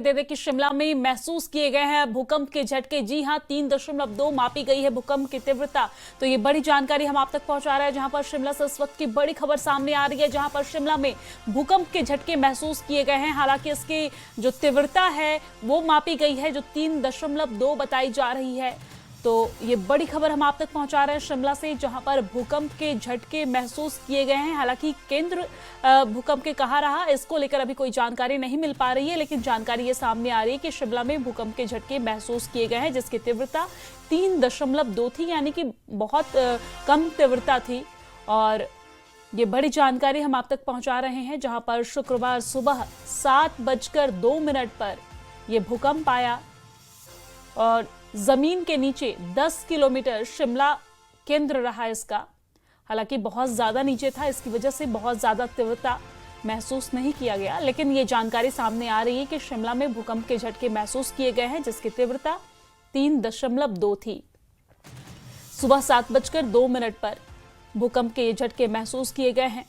दे दें कि शिमला में महसूस किए गए हैं भूकंप के झटके। जी हां, 3.2 मापी गई है भूकंप की तीव्रता। तो ये बड़ी जानकारी हम आप तक पहुंचा रहे हैं, जहां पर शिमला से इस वक्त की बड़ी खबर सामने आ रही है, जहां पर शिमला में भूकंप के झटके महसूस किए गए हैं। हालांकि इसकी जो तीव्रता है वो मापी गई है, जो 3.2 बताई जा रही है। तो ये बड़ी खबर हम आप तक पहुंचा रहे हैं शिमला से, जहां पर भूकंप के झटके महसूस किए गए हैं। हालांकि केंद्र भूकंप के कहाँ रहा, इसको लेकर अभी कोई जानकारी नहीं मिल पा रही है, लेकिन जानकारी ये सामने आ रही है कि शिमला में भूकंप के झटके महसूस किए गए हैं, जिसकी तीव्रता 3.2 थी, यानी कि बहुत कम तीव्रता थी। और ये बड़ी जानकारी हम आप तक पहुंचा रहे हैं, जहां पर शुक्रवार सुबह 7:02 पर यह भूकंप आया और जमीन के नीचे 10 किलोमीटर शिमला केंद्र रहा इसका। हालांकि बहुत ज्यादा नीचे था, इसकी वजह से बहुत ज्यादा तीव्रता महसूस नहीं किया गया, लेकिन ये जानकारी सामने आ रही है कि शिमला में भूकंप के झटके महसूस किए गए हैं, जिसकी तीव्रता 3.2 थी। सुबह 7:02 पर भूकंप के झटके महसूस किए गए हैं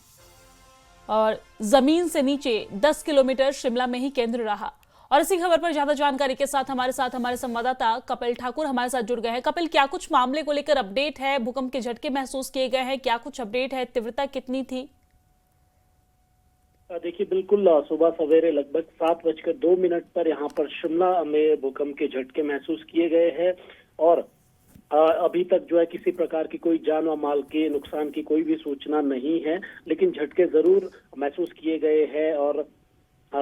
और जमीन से नीचे 10 किलोमीटर शिमला में ही केंद्र रहा। और इसी खबर पर ज्यादा जानकारी के साथ हमारे संवाददाता कपिल ठाकुर हमारे साथ जुड़ गए हैं। कपिल, क्या कुछ मामले को लेकर अपडेट है? भूकंप के झटके महसूस किए गए हैं, क्या कुछ अपडेट है? तीव्रता कितनी थी? देखिए, बिल्कुल सुबह सवेरे लगभग 7:02 पर यहाँ पर शिमला में भूकंप के झटके महसूस किए गए हैं और अभी तक जो है किसी प्रकार की कोई जान व माल के नुकसान की कोई भी सूचना नहीं है, लेकिन झटके जरूर महसूस किए गए हैं और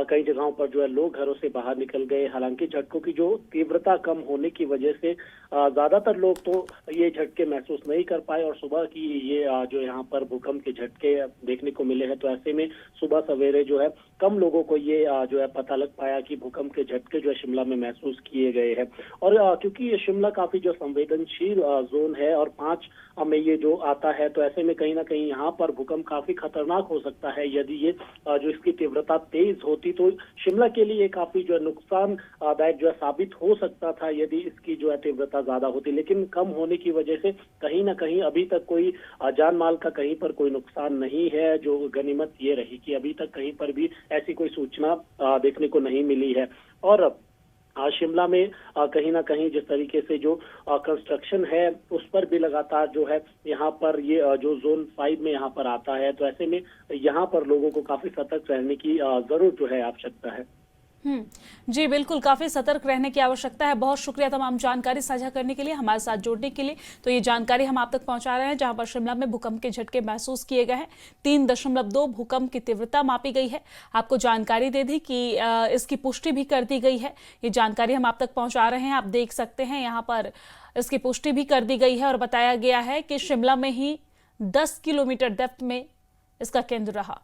कई जगहों पर जो है लोग घरों से बाहर निकल गए। हालांकि झटकों की जो तीव्रता कम होने की वजह से ज्यादातर लोग तो ये झटके महसूस नहीं कर पाए और सुबह की ये जो यहाँ पर भूकंप के झटके देखने को मिले हैं, तो ऐसे में सुबह सवेरे जो है कम लोगों को ये जो है पता लग पाया कि भूकंप के झटके जो है शिमला में महसूस किए गए हैं। और क्योंकि ये शिमला काफी जो संवेदनशील जोन है और 5 में ये जो आता है, तो ऐसे में कहीं ना कहीं यहाँ पर भूकंप काफी खतरनाक हो सकता है। यदि ये जो इसकी तीव्रता तेज होती तो शिमला के लिए काफी जो है नुकसानदायक जो है साबित हो सकता था यदि इसकी जो है तीव्रता ज्यादा होती, लेकिन कम होने की वजह से कहीं ना कहीं अभी तक कोई जान माल का कहीं पर कोई नुकसान नहीं है। जो गनीमत ये रही कि अभी तक कहीं पर भी ऐसी कोई सूचना देखने को नहीं मिली है। और शिमला में कहीं ना कहीं जिस तरीके से जो कंस्ट्रक्शन है उस पर भी लगातार जो है यहाँ पर ये जो जोन 5 में यहाँ पर आता है, तो ऐसे में यहाँ पर लोगों को काफी सतर्क रहने की जरूर जो है आवश्यकता है। जी बिल्कुल, काफी सतर्क रहने की आवश्यकता है। बहुत शुक्रिया तमाम जानकारी साझा करने के लिए, हमारे साथ जुड़ने के लिए। तो ये जानकारी हम आप तक पहुंचा रहे हैं, जहां पर शिमला में भूकंप के झटके महसूस किए गए हैं। 3.2 भूकंप की तीव्रता मापी गई है। आपको जानकारी दे दी कि इसकी पुष्टि भी कर दी गई है। ये जानकारी हम आप तक पहुंचा रहे हैं, आप देख सकते हैं यहाँ पर इसकी पुष्टि भी कर दी गई है और बताया गया है कि शिमला में ही 10 किलोमीटर डेप्थ में इसका केंद्र रहा।